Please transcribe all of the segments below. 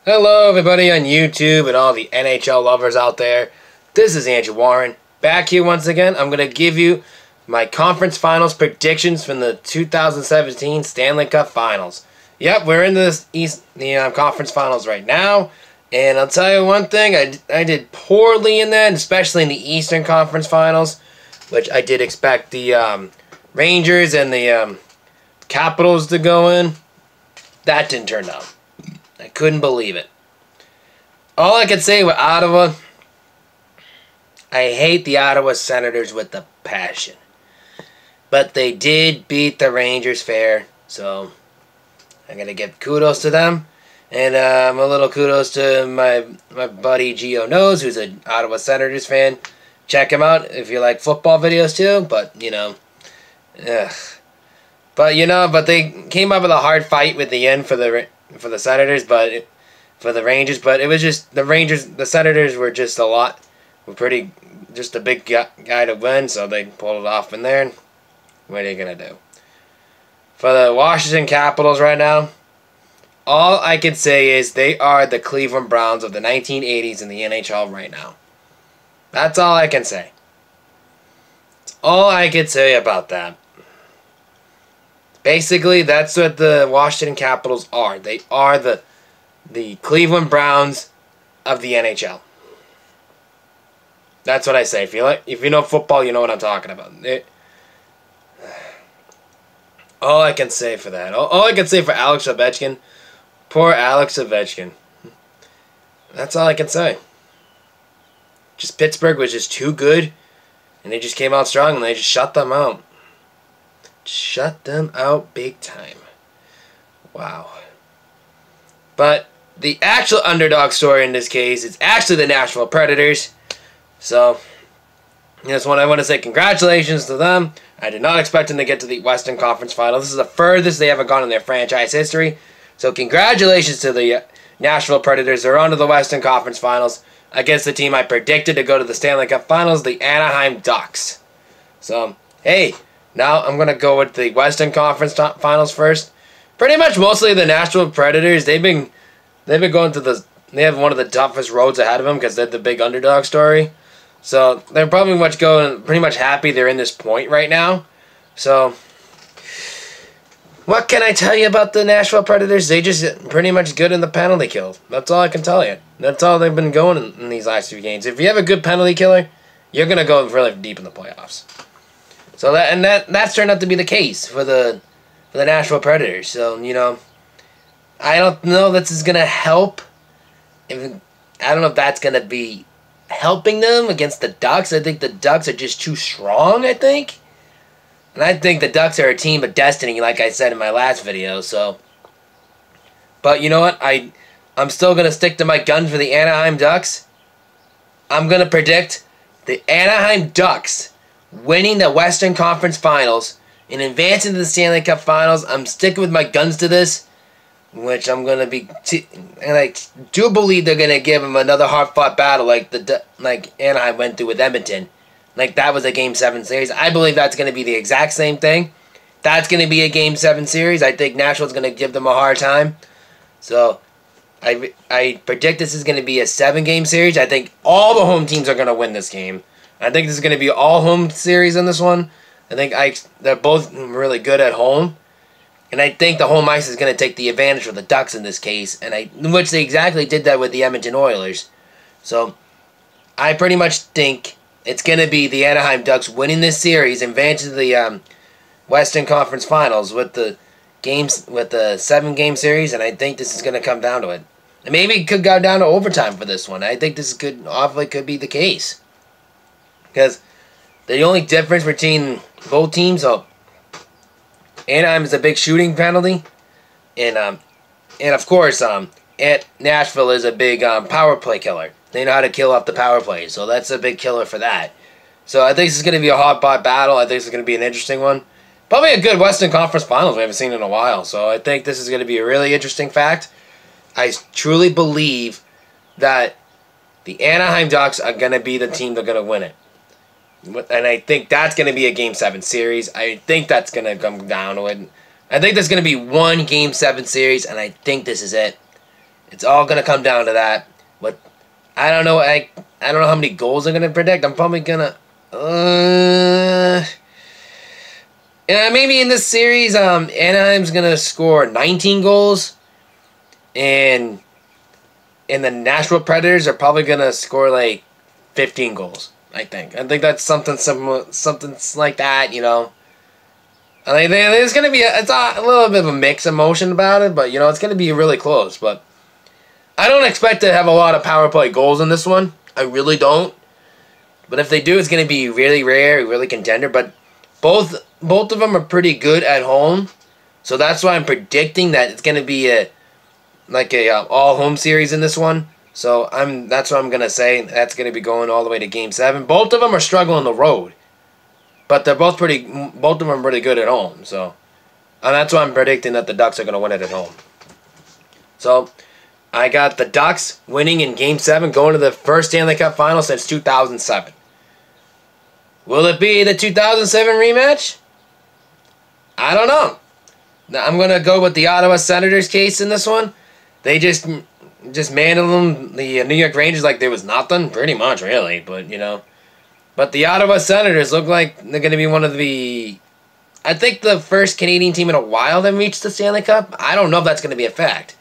Hello everybody on YouTube and all the NHL lovers out there. This is Andrew Warren, back here once again. I'm going to give you my conference finals predictions from the 2017 Stanley Cup Finals. Yep, we're in the conference finals right now. And I'll tell you one thing, I did poorly in that, especially in the Eastern Conference Finals, which I did expect the Rangers and the Capitals to go in. That didn't turn out. I couldn't believe it. All I could say with Ottawa, I hate the Ottawa Senators with the passion. But they did beat the Rangers fair, so I'm going to give kudos to them. And a little kudos to my buddy Gio Knows, who's an Ottawa Senators fan. Check him out if you like football videos too, but, but they came up with a hard fight with the end for the Senators, but for the Rangers, but it was just the Senators were just just a big guy to win, so they pulled it off in there. What are you gonna do? For the Washington Capitals right now, all I can say is they are the Cleveland Browns of the 1980s in the NHL right now. That's all I can say. That's all I can say about that. Basically, that's what the Washington Capitals are. They are the Cleveland Browns of the NHL. That's what I say. If you know football, you know what I'm talking about. All I can say for that. All I can say for Alex Ovechkin. Poor Alex Ovechkin. That's all I can say. Just Pittsburgh was just too good, and they just came out strong, and they just shut them out. Shut them out big time. Wow. But the actual underdog story in this case is actually the Nashville Predators. So, that's one I want to say congratulations to them. I did not expect them to get to the Western Conference Final. This is the furthest they ever gone in their franchise history. So congratulations to the Nashville Predators. They're on to the Western Conference Finals against the team I predicted to go to the Stanley Cup Finals, the Anaheim Ducks. So, hey, now I'm going to go with the Western Conference Finals first. Pretty much mostly the Nashville Predators, they've been going to they have one of the toughest roads ahead of them because they're the big underdog story. So they're probably pretty much happy they're in this point right now. So what can I tell you about the Nashville Predators? They just pretty much good in the penalty kill. That's all I can tell you. That's all they've been going in these last few games. If you have a good penalty killer, you're going to go really deep in the playoffs. So that's turned out to be the case for the Nashville Predators. So, I don't know if this is going to help. I don't know if that's going to be helping them against the Ducks. I think the Ducks are just too strong, I think. And I think the Ducks are a team of destiny, like I said in my last video. So, but you know what? I'm still going to stick to my gun for the Anaheim Ducks. I'm going to predict the Anaheim Ducks winning the Western Conference Finals and advancing to the Stanley Cup Finals. I'm sticking with my guns to this, which I'm going to be... and I do believe they're going to give them another hard-fought battle like Anaheim went through with Edmonton. Like that was a Game 7 series. I believe that's going to be the exact same thing. That's going to be a Game 7 series. I think Nashville's going to give them a hard time. So, I predict this is going to be a 7-game series. I think all the home teams are going to win this game. I think this is going to be all home series in this one. I think they're both really good at home. And I think the home ice is going to take the advantage of the Ducks in this case. Which they exactly did that with the Edmonton Oilers. So, I pretty much think it's going to be the Anaheim Ducks winning this series and advancing to the Western Conference Finals with the 7-game series. And I think this is going to come down to it. And maybe it could go down to overtime for this one. I think this could be the case. Because the only difference between both teams, Anaheim is a big shooting penalty, and of course, Nashville is a big power play killer. They know how to kill off the power play, so that's a big killer for that. So I think this is going to be a hot-fought battle. I think this is going to be an interesting one. Probably a good Western Conference Finals we haven't seen in a while. So I think this is going to be a really interesting fact. I truly believe that the Anaheim Ducks are going to be the team that's going to win it. And I think that's going to be a Game 7 series. I think that's going to come down to it. I think there's going to be one Game 7 series, and I think this is it. It's all gonna come down to that. What I don't know. I don't know how many goals I'm gonna predict. I'm probably gonna. Yeah, maybe in this series, Anaheim's gonna score 19 goals, and the Nashville Predators are probably gonna score like 15 goals. I think that's something like that. You know. I think there's gonna be it's a little bit of a mixed emotion about it, but you know it's gonna be really close. But I don't expect to have a lot of power play goals in this one. I really don't. But if they do, it's gonna be really rare, really contender. But both of them are pretty good at home, so that's why I'm predicting that it's gonna be a all home series in this one. So that's what I'm gonna say. That's gonna be going all the way to Game 7. Both of them are struggling on the road, but they're both of them are pretty good at home. So, and that's why I'm predicting that the Ducks are gonna win it at home. So, I got the Ducks winning in Game 7, going to the first Stanley Cup final since 2007. Will it be the 2007 rematch? I don't know. Now, I'm gonna go with the Ottawa Senators case in this one. They just manhandled them, the New York Rangers, like there was nothing, pretty much, really. But, you know. But the Ottawa Senators look like they're going to be one of the... I think the first Canadian team in a while that reached the Stanley Cup. I don't know if that's going to be a fact.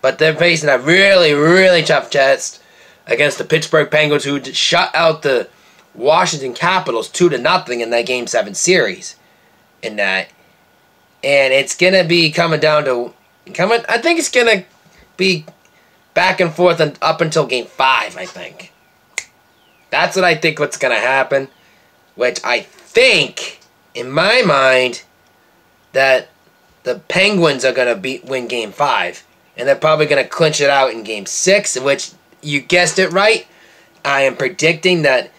But they're facing a really, really tough test against the Pittsburgh Penguins, who shut out the Washington Capitals 2-0 in that Game 7 series. And it's going to be coming down to... I think it's going to be back and forth and up until Game 5, I think. That's what I think what's going to happen. Which I think, in my mind, that the Penguins are going to win Game 5. And they're probably going to clinch it out in Game 6, which, you guessed it right, I am predicting that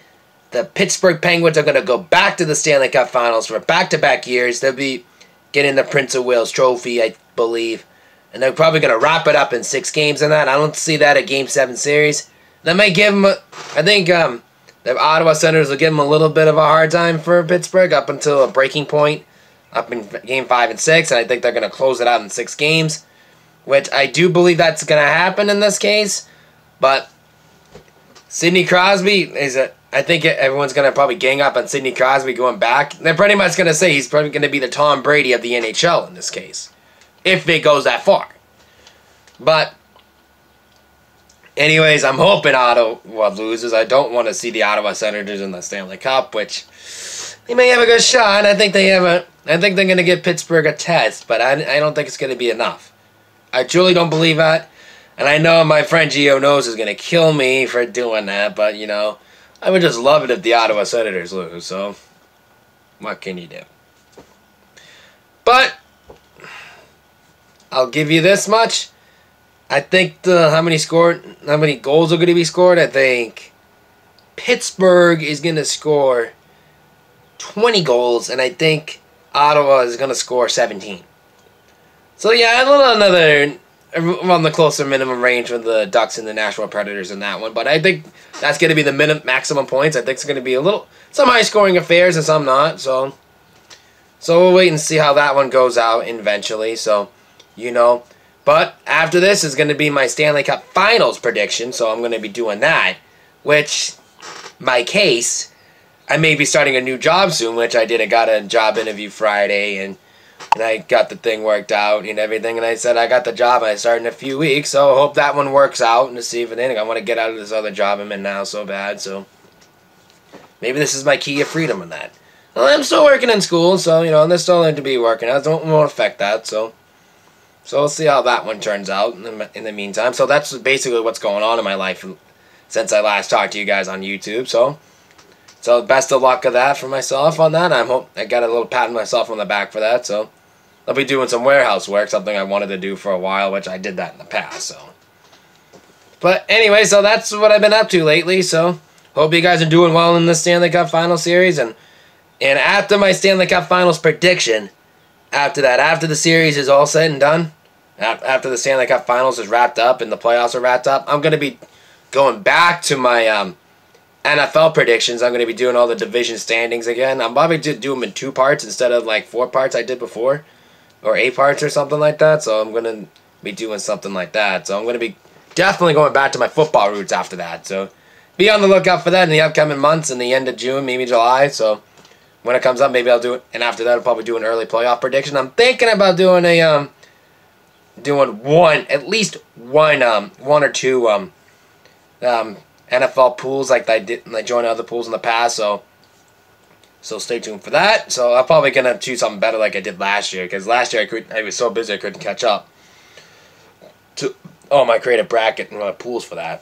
the Pittsburgh Penguins are going to go back to the Stanley Cup Finals for back-to-back years. They'll be getting the Prince of Wales trophy, I believe. And they're probably going to wrap it up in 6 games in that. I don't see that at Game 7 series. That might give them, I think the Ottawa Senators will give them a little bit of a hard time for Pittsburgh up until a breaking point up in Game 5 and 6. And I think they're going to close it out in 6 games, which I do believe that's going to happen in this case. But Sidney Crosby I think everyone's going to probably gang up on Sidney Crosby going back. They're pretty much going to say he's probably going to be the Tom Brady of the NHL in this case, if it goes that far. But anyways, I'm hoping Ottawa loses. I don't want to see the Ottawa Senators in the Stanley Cup, which they may have a good shot. I think they're going to give Pittsburgh a test, but I don't think it's going to be enough. I truly don't believe that. And I know my friend Gio knows is going to kill me for doing that, but, you know, I would just love it if the Ottawa Senators lose, so what can you do? But I'll give you this much. I think how many goals are going to be scored? I think Pittsburgh is going to score 20 goals, and I think Ottawa is going to score 17. So yeah, another on the closer minimum range with the Ducks and the Nashville Predators in that one. But I think that's going to be the maximum points. I think it's going to be some high-scoring affairs and some not. So we'll wait and see how that one goes out eventually. So, you know. But after this is going to be my Stanley Cup Finals prediction. So I'm going to be doing that. Which, my case, I may be starting a new job soon, which I did. I got a job interview Friday, and I got the thing worked out and everything, and I said I got the job, and I start in a few weeks, so I hope that one works out, and to see if anything, I want to get out of this other job I'm in now so bad, so maybe this is my key of freedom in that. Well, I'm still working in school, so, you know, there's still going to be working out, won't affect that, so we'll see how that one turns out in the meantime. So that's basically what's going on in my life since I last talked to you guys on YouTube, so best of luck of that for myself on that. I got a little pat on myself on the back for that, so I'll be doing some warehouse work, something I wanted to do for a while, which I did that in the past, so. But anyway, so that's what I've been up to lately, so hope you guys are doing well in the Stanley Cup Final Series, and after my Stanley Cup Finals prediction, after the series is all said and done, after the Stanley Cup Finals is wrapped up and the playoffs are wrapped up, I'm going to be going back to my NFL predictions. I'm going to be doing all the division standings again. I'm probably do them in 2 parts instead of like 4 parts I did before, or 8 parts or something like that. So I'm going to be doing something like that. So I'm going to be definitely going back to my football roots after that. So be on the lookout for that in the upcoming months, in the end of June, maybe July. So when it comes up, maybe I'll do it. And after that, I'll probably do an early playoff prediction. I'm thinking about doing a at least one or two NFL pools like I did, like joined other pools in the past. So stay tuned for that. So I'm probably gonna choose something better like I did last year, because last year I was so busy I couldn't catch up to all my creative bracket and pools for that.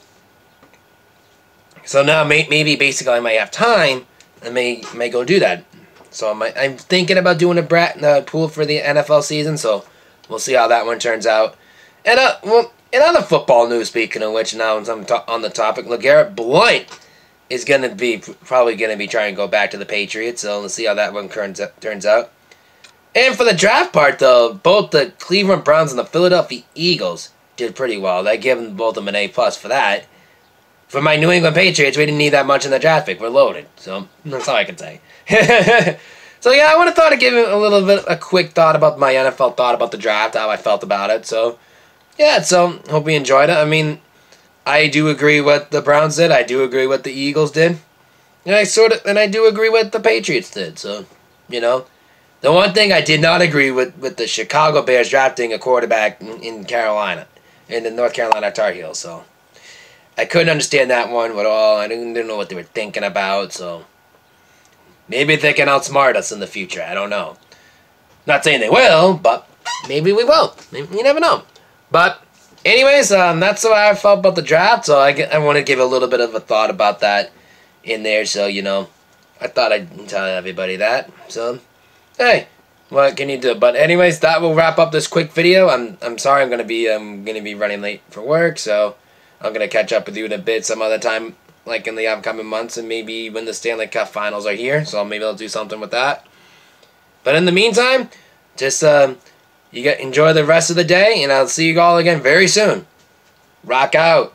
So now maybe basically I might have time and may go do that. So I'm thinking about doing a pool for the NFL season. So we'll see how that one turns out. And well, in other football news, speaking of which, now I'm on the topic, LeGarrette Blount is probably gonna be trying to go back to the Patriots. So let's see how that one turns out. And for the draft part, though, both the Cleveland Browns and the Philadelphia Eagles did pretty well. They gave them both an A+ for that. For my New England Patriots, we didn't need that much in the draft pick. We're loaded. So that's all I can say. So yeah, I would have thought of giving a quick thought about my NFL thought about the draft, how I felt about it. So yeah, so hope you enjoyed it. I mean, I do agree what the Browns did. I do agree what the Eagles did. And I do agree what the Patriots did. So, you know, the one thing I did not agree with the Chicago Bears drafting a quarterback in Carolina, in the North Carolina Tar Heels. So I couldn't understand that one at all. I didn't know what they were thinking about. So maybe they can outsmart us in the future. I don't know. Not saying they will, but maybe we will. You never know. But anyways, that's how I felt about the draft. So I want to give a little bit of a thought about that in there. So, you know, I thought I'd tell everybody that. So, hey, what can you do? But anyways, that will wrap up this quick video. I'm sorry I'm gonna be running late for work. So I'm gonna catch up with you in a bit some other time, like in the upcoming months, and maybe when the Stanley Cup Finals are here. So maybe I'll do something with that. But in the meantime, just enjoy the rest of the day, and I'll see you all again very soon. Rock out.